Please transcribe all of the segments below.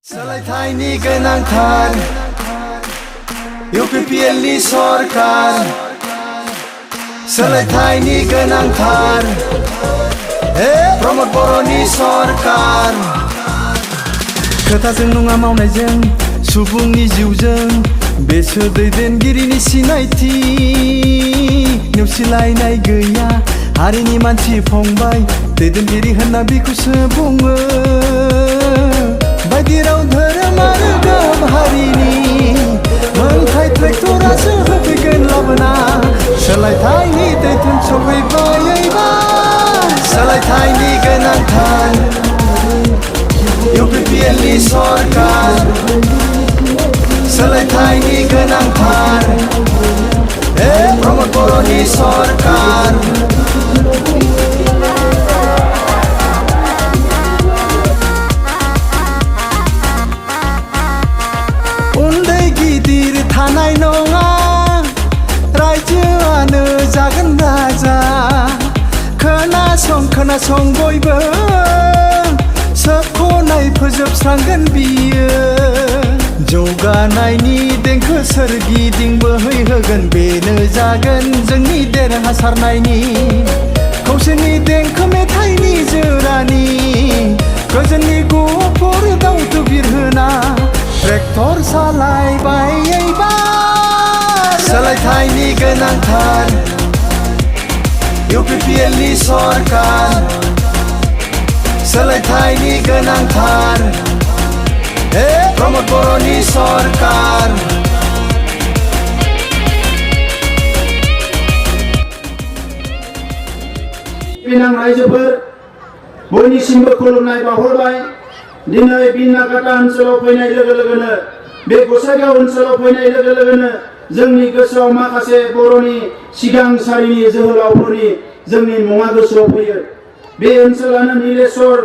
सोलायथायनि गोनांथार UPPLनि सरकार सोलायथायनि गोनांथार प्रमद बर'नि सरकार खोथाजों नङा मावनायजों सुबुंनि जिउजों बेसो दैदेनगिरिनि सिनायथि नेवसिलायनाय गैया हारिनि मानसि फंबाय दैदेनगिरि होनना बिखौसो बुङो बायदि राव धोरोम आरो गाब हारिनि मोनथाय ट्रेक्टरासो होफैगोन लाबोना सोलायथायनि दैथुन सफैबायबा सोलायथायनि गोनांथार UPPLनि सरकार सोलायथायनि गोनांथार प्रमद बर'नि सरकार थानाय नङा रायजोआनो जागोन राजा खोनासं बयबो सोबख'नाय फोजोबस्रांगोन बियो जौगानायनि देंखो सोरगिदिं बोहैहोगोन बेनो जागोन जोंनि देरहासारनायनि खौसेनि देंखो मेथाइनि जोरानि गोजोननि गुफुर दावथु बिरहोना ट्रेक्टर सालायबायबा सोलायथायनि गोनांथार UPPLनि सरकार सोलायथायनि गोनांथार प्रमद बर'नि सरकार बिनां रायजोफोर बयनिसिमबो खुलुमनाय बावहरबाय दिनै बिनाकाटा ओनसोलाव फैनाय लोगो लोगोनो बे गसाइगाव ओनसोलाव फैनाय लोगो लोगोनो जोंनि गोसोआव माखासे बर'नि सिगां सारिनि जोहोलावफोरनि जोंनि मुङा गोसोआव फैयो बे ओनसोलानो नीलेश्वर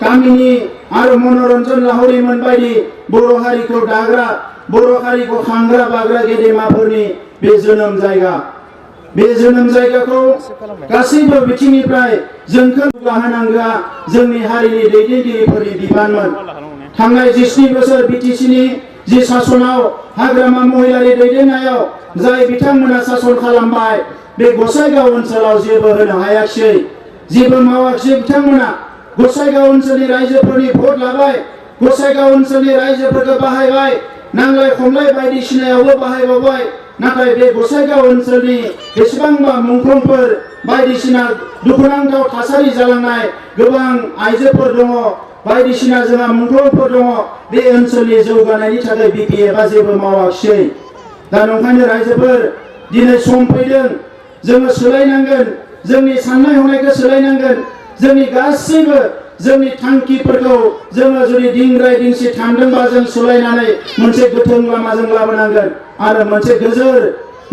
गामिनि आरो मनरन्जन लाहारीमोन बायदि बर' हारिखौ दाग्रा बर' हारिखौ खांग्रा बाग्रा गेदेमाफोरनि बे जोनोम जायगा बे जोनोम जायगाखौ गासैबो बिथिंनिफ्राय जोंखौ जौगाहोनांगौआ जोंनि हारिनि दैदेनगिरिफोरनि बिबानमोन थांनाय 17 बोसोर BTCनि जि सासनाव हाग्रामा महिलारि दैदेननायाव जाय बिथांमोना सासन खालामबाय बे गसाइगाव ओनसोलाव जेबो होनो हायाखिसै जेबो मावाखिसै बिथांमोना गसाइगाव ओनसोलनि रायजोफोरनि भट लाबाय गसाइगाव ओनसोलनि रायजोफोरखौ बाहायबाय नांलाय खमलाय बायदिसिनायावबो बाहायबावबाय नाथाय बे गसाइगाव ओनसोलनि बेसेबांबा मुंख्लंफोर बायदिसिना दुखुनांथाव थासारि जालांनाय गोबां आइजोफोर दङ बायदिसिना जोंहा मुंख्लंफोर दङ बे ओनसोलनि जौगानायनि थाखाय BPFआ जेबो मावाखिसै दा नंखायनो रायजोफोर दिनै सम फैदों जोङो सोलायनांगोन जोंनि साननाय हनायखौ सोलायनांगोन जोंनि गासैबो जोंनि थांखिफोरखौ जोङो जुदि दिंग्राय दिंसि थांदोंबा जों सोलायनानै मोनसे गोथों लामाजों लाबोनांगोन आरो मोनसे गोजोर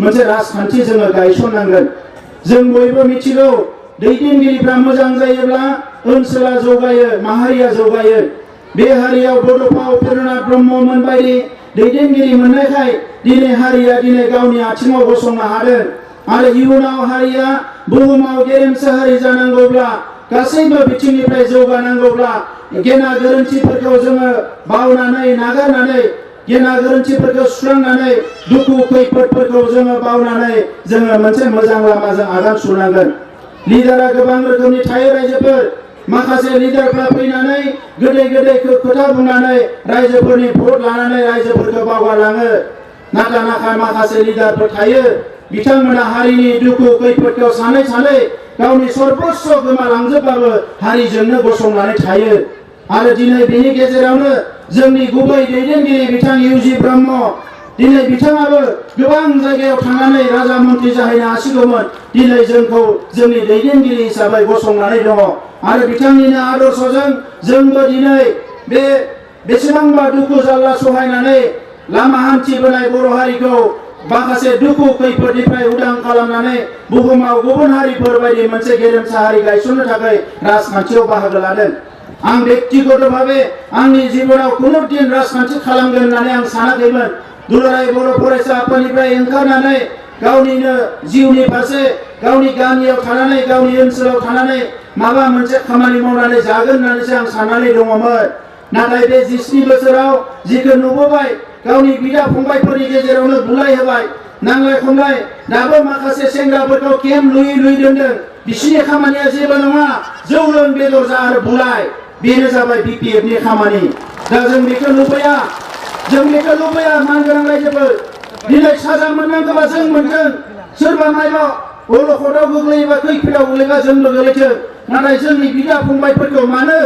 मोनसे राजखान्थि जोङो गायसननांगोन जों बयबो मिथिगौ दैदेनगिरिफ्रा मोजां जायोब्ला ओनसोला जौगायो माहारिया जौगायो बे हारियाव बड'फा उपेन्द्रनाथ ब्रह्ममोन बायदि दैदेनगिरि मोननायखाय दिनै हारिया दिनै गावनि आथिङाव गसंनो हादों आरो इयुनाव हारिया बुहुमाव गेरेमसा हारि जानांगौब्ला गासैबो बिथिंनिफ्राय जौगानांगौब्ला गेना गोरोन्थिफोरखौ जोङो बावनानै नागारनानै गेना गोरोन्थिफोरखौ सुस्रांनानै दुखु खैफोदफोरखौ जोङो बावनानै जोङो मोनसे मोजां लामाजों आगान सुरनांगोन लिडारा गोबां रोखोमनि थायो रायजोफोर माखासे लिडारफ्रा फैनानै गोदै खोथा बुंनानै रायजोफोरनि भट लानानै रायजोफोरखौ बावगारलाङो नाथाय माखासे लिडारफोर थायो बिथांमोना हारिनि दुखु खैफोदखौ सानै गावनि सर्बस्व गोमालांजोबबाबो हारिजोंनो गसंनानै थायो आरो दिनै बेनि गेजेरावनो जोंनि गुबै दैदेनगिरि बिथां UG ब्रह्म दिनै बिथाङाबो गोबां जायगायाव थांनानै राजा मन्त्रि जाहैनो हासिगौमोन दिनै जोंखौ जोंनि दैदेनगिरि हिसाबै गसंनानै दङ आरो बिथांनिनो आदर्शजों जोंबो दिनै बे बेसेबांबा दुखु जारला सहायनानै लामा हान्थिबोनाय बर' हारिखौ माखासे दुखु खैफोदनिफ्राय उदां खालामनानै बुहुमाव गुबुन हारिफोर बायदि मोनसे गेरेमसा हारि गायसननो थाखाय राजखान्थियाव बाहागो लादों आं व्यक्तिगतभावे आंनि जिबनाव खुनु दिन राजखान्थि खालामगोन होननानै आं सानाखैमोन दुलाराय बर' फरायसा आफादनिफ्राय ओंखारनानै गावनिनो जिउनि फारसे गावनि गामियाव थानानै गावनि ओनसोलाव थानानै माबा मोनसे खामानि मावनानै जागोन होननानैसो आं साननानै दङमोन नाथाय बे 17 बोसोराव जिखौ नुबोबाय गावनि बिदा फंबायफोरनि गेजेरावनो बुलाय होबाय नांलाय खमलाय दाबो माखासे सेंग्राफोरखौ केम्प लुयै दोनदों बिसिनि खामानिया जेबो नङा जौ लों बेदर जा आरो बुलाय बेनो जाबाय बिपिएफनि खामानि दा जों बेखौ लुबैया मानगोनां रायजोफोर दिनै साजा मोननांगौबा जों मोनगोन सोरबा नायबा अलखदाव गोग्लैयोबा खैफोदाव गोग्लैबा जोंबो गोलैथों नाथाय जोंनि बिदा फंबायफोरखौ मानो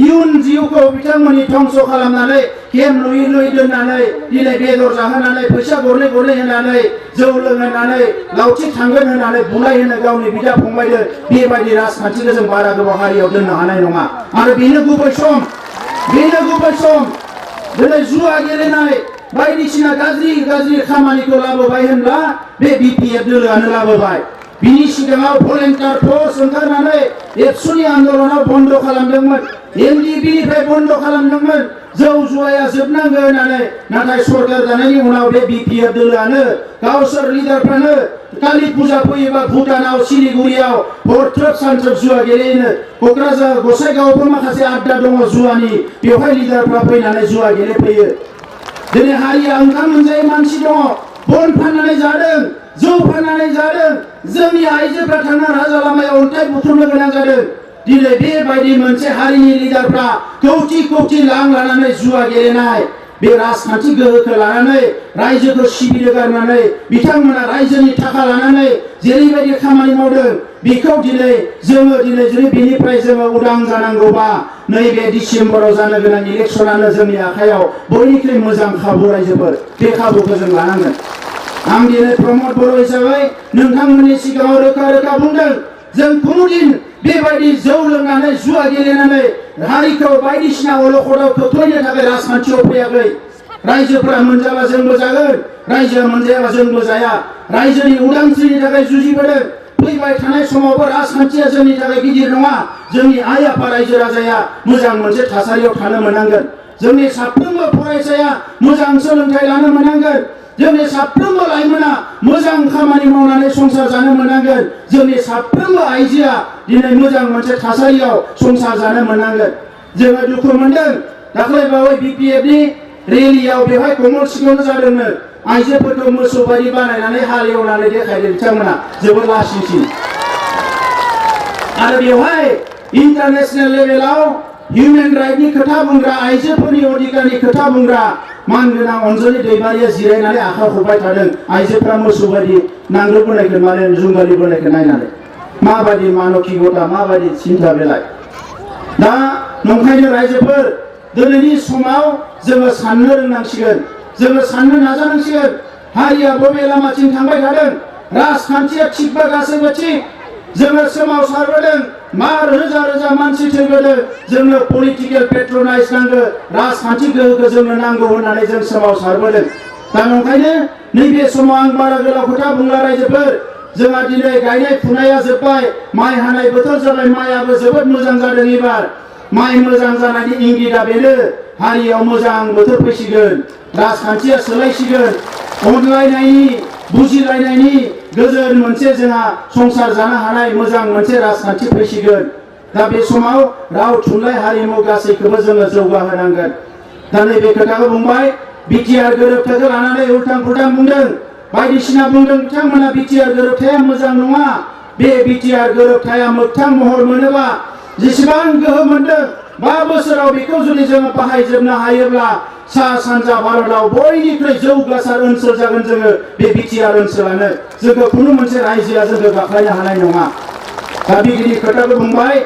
इयुन जिउखौ बिथांमोननि धंस खालामनानै केम्प लुयै दोननानै दिनै बेदर जाहोनानै फैसा गरनै होनानै जौ लोंहोनानै लावथि थांगोन होनानै बुलाय होनो गावनि बिदा फंबायनो बेबायदि राजखान्थिखौ जों बारा गोबाव हारियाव दोननो हानाय नङा आरो बेनो गुबै सम दिनै जुवा गेलेनाय बायदिसिना गाज्रि खामानिखौ लाबोबाय होनब्ला बे बिपिएफ दोलोआनो लाबोबाय बिनि सिगाङाव भलेन्टियार फर्स ओंखारनानै एबसुनि आन्दोलनाव बन्द खालामदोंमोन एनडिबिनिफ्राय बन्द खालामदोंमोन जौ जुवाया जोबनांगौ होननानै नाथाय सरकार जानायनि उनाव बे बिपिएफ दोलोआनो गावसोर लिडारफ्रानो कालि फुजा फैयोबा भुटानाव सिलिगुरियाव हरथ्रोब सानथ्रोब जुवा गेलेनो क'क्राझार गसाइगावआवबो माखासे आड्डा दङ जुवानि बेवहाय लिडारफ्रा फैनानै जुवा गेलेफैयो दिनै हारिया ओंखाम मोनजायै मानसि दङ बन फाननानै जादों जौ फाननानै जादों जोंनि आइजोफ्रा थांना राजा लामायाव अन्थाइ बुथुमनो गोनां जादों दिनै बेबायदि मोनसे हारिनि लिडारफ्रा कौटि रां लानानै जुवा गेलेनाय बे राजखान्थि गोहोखौ लानानै रायजोखौ सिबिनो गारनानै बिथांमोना रायजोनि थाखा लानानै जेरैबायदि खामानि मावदों बेखौ दिनै जुदि बेनिफ्राय जोङो उदां जानांगौबा नैबे डिसेम्बराव जानो गोनां इलेक्सनानो जोंनि आखायाव बयनिख्रुइ मोजां खाबु रायजोफोर बे खाबुखौ जों लानांगोन आं दिनै प्रमद बर' हिसाबै नोंथांमोननि सिगाङाव रोखा बुंदों जों खुनुदिन बेबायदि जौ लोंनानै जुवा गेलेनानै हारिखौ बायदिसिना अलखदाव खोख्लैनो थाखाय राजखान्थियाव फैयाखै रायजोफोरा मोनजाबा जोंबो जागोन रायजोआ मोनजायाबा जोंबो जाया रायजोनि उदांस्रिनि थाखाय जुजिबोदों फैबाय थानाय समावबो राजखान्थिया जोंनि थाखाय गिदिर नङा जोंनि आइ आफा रायजो राजाया मोजां मोनसे थासारियाव थानो मोननांगोन जोंनि साफ्रोमबो फरायसाया मोजां सोलोंथाइ लानो मोननांगोन जोंनि साफ्रोमबो लाइमोना मोजां खामानि मावनानै संसार जानो मोननांगोन जोंनि साफ्रोमबो आइजोआ दिनै मोजां मोनसे थासारियाव संसार जानो मोननांगोन जोङो दुखु मोनदों दाख्लै बावै बिपिएफनि रेलियाव बेवहाय कमल सिङावनो जादोंनो आइजोफोरखौ मोसौ बायदि बानायनानै हालेवनानै देखायदों बिथांमोना जोबोद लासिंसिं आरो बेवहाय इन्टारनेशनेल लेभेलाव हिउमेन राइटनि खोथा बुंग्रा आइजोफोरनि अधिकारनि खोथा बुंग्रा मानगोनां अनजलि दैमारिया जिरायनानै आखाइ खबबाय थादों आइजोफ्रा मोसौ बायदि नांगोल बोनायखौ माने जुंगालि बोनायखौ नायनानै माबायदि मानसिकता माबायदि सिन्था बेलाय दा नंखायनो रायजोफोर दिनैनि समाव जोङो साननो रोंनांसिगोन जोङो साननो नाजानांसिगोन हारिया बबे लामाथिं थांबाय थादों राजखान्थिया थिगबा गासैबो थिग जोङो सोमावसारबोदों मा रोजा मानसि थैबोदों जोंनो पलिटिकेल पेट्रनाइज नांगौ राजखान्थि गोहोखौ जोंनो नांगौ होननानै जों सोमावसारबोदों दा ओंखायनो नैबे समाव आं बारा गोलाव खोथा बुंला रायजोफोर जोंहा दिनै गायनाय फुनाया जोब्बाय माइ हानाय बोथोर जाबाय माइयाबो जोबोद मोजां जादों एबार माइ मोजां जानायनि इंगितआ बेनो हारियाव मोजां बोथोर फैसिगोन राजखान्थिया सोलायसिगोन अनलायनायनि बुजिलायनायनि गोजोन मोनसे जोंहा संसार जानो हानाय मोजां मोनसे राजखान्थि फैसिगोन दा बे समाव राव थुनलाइ हारिमु गासैखौबो जोङो जौगाहोनांगोन दा नैबे खोथाखौ बुंबाय बिटिआर गोरोबथाखौ लानानै उल्टां फुल्टां बुंदों बायदिसिना बुंदों बिथांमोना बिटिआर गोरोबथाया मोजां नङा बे बिटिआर गोरोबथाया मोगथां महर मोनोबा जेसेबां गोहो मोनदों 5 बोसोराव बेखौ जुदि जोङो बाहायजोबनो हायोब्ला सा सानजा भारतआव बयनिख्रुइ जौगासार ओनसोल जागोन जोङो बे बिटिआर ओनसोलानो जोंखौ खुनु मोनसे रायजोआ जोंखौ गाख्लायनो हानाय नङा दा बिगिनि खोथाखौ बुंबाय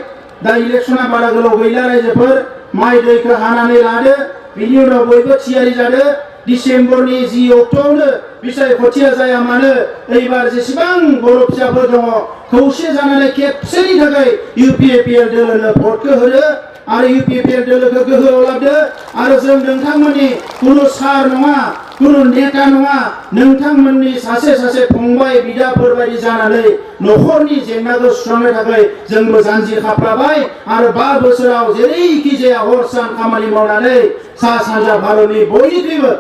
दा इलेक्सना बारा गोलाव गैला रायजोफोर माइ दैखौ हानानै लादो बिनि उनाव बयबो थियारि जादो डिसेम्बरनि 10 अक्ट'आवनो बिसायख'थिया जाया मानो एबार जेसेबां बर' फिसाफोर दङ खौसे जानानै खेबसेनि थाखाय इउपिएपिएल दोलोनो भटखौ होदो आरो इउपिएपिएल दोलोखौ गोहोआव लाबोदो आरो जों नोंथांमोननि कुनु सार नङा कुनु नेता नङा नोंथांमोननि सासे फंबाय बिदाफोर बायदि जानानै न'खरनि जेंनाखौ सुस्रांनो थाखाय जोंबो जानजि खाफ्राबाय आरो 5 बोसोराव जेरैखि जाया हर सान खामानि मावनानै सा सानजा भारतनि बयनिख्रुइबो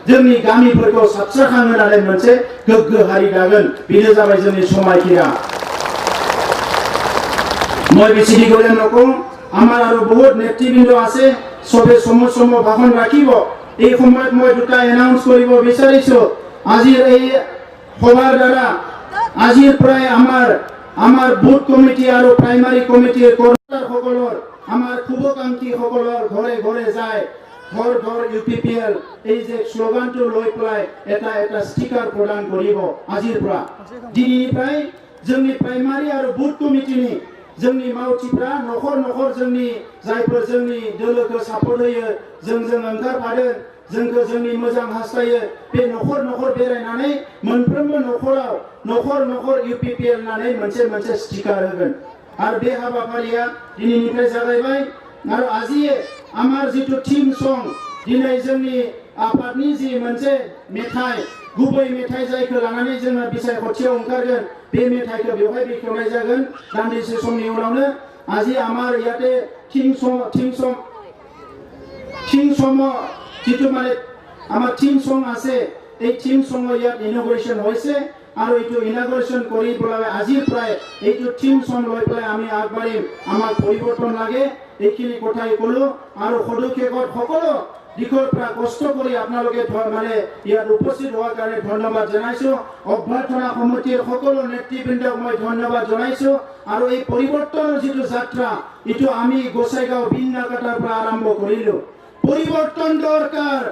जोंनि गामिफोरखौ साबस्रांहोनानै मोनसे गोग्गो हारि दागोन बेनो जाबाय जोंनि समायखिरा মই বেশি দিগলে নকওঁ আমাৰ আৰু বহুত নেতৃবৃন্দ আছে সবে সম ভাষণ ৰাখিব এই সময়ত মই দুটা এনাউন্স কৰিব বিচাৰিছো আজিৰ এই সভাৰ দ্বাৰা আজিৰ পৰাই আমাৰ বুথ কমিটি আৰু প্ৰাইমাৰী কমিটিৰ কৰ্মীসকলৰ আমাৰ শুভাকাংক্ষী সকলৰ ঘৰে ঘৰে যায় ঘৰ ঘৰ UPPL এই যে শ্লোগানটো লৈ পেলাই এটা ষ্টিকাৰ প্ৰদান কৰিব আজিৰ পৰা দিননিफ्राय जोंनि प्राइमारी आरो बुथ कमिटिनि जोंनि मावथिफ्रा नखर नखर जोंनि जायफोर जोंनि दोलोखौ सापर्ट होयो जोंजों ओंखारफादों जोंखौ जोंनि मोजां हास्थायो बे नखर नखर बेरायनानै मोनफ्रोमबो नखराव नखर UPPL होननानै मोनसे स्टिकार होगोन आरो बे हाबाफारिया दिनैनिफ्राय जागायबाय आरो आजिए आमार जितु टीम सं दिनै जोंनि आफादनि जि मोनसे मेथाइ गुबै मेथाइ जायखौ लानानै जोङो बिसायख'थियाव ओंखारगोन बे मेथाइखौ बेवहाय बेखेवनाय जागोन दान्दिसे समनि उनावनो আজি আমাৰ ইয়াতে থিম সম जितु মানে আমাৰ থিম সং আছে এই থিম সঙৰ ইয়াত ইনগ্ৰেশ্যন হৈছে আৰু এইটো ইনগ্ৰেশ্যন কৰি পেলাই আজি প্ৰায় এইটো থিম সং লৈ পেলাই আমি আগবাঢ়িম আমাক পৰিৱৰ্তন লাগে এইখিনি কথাই ক'লো আৰু সদুক্ষেপত সকলো দিশৰ পৰা কষ্ট কৰি আপোনালোকে মানে ইয়াত উপস্থিত হোৱাৰ কাৰণে ধন্যবাদ জনাইছো অভ্যৰ্থনা সমিতিৰ সকলো নেতৃবৃন্দক মই ধন্যবাদ জনাইছো আৰু এই পৰিৱৰ্তনৰ যিটো যাত্ৰা এইটো আমি গোসাইগাঁও বিন্নাকাটাৰ পৰা আৰম্ভ কৰিলো পৰিৱৰ্তন দৰকাৰ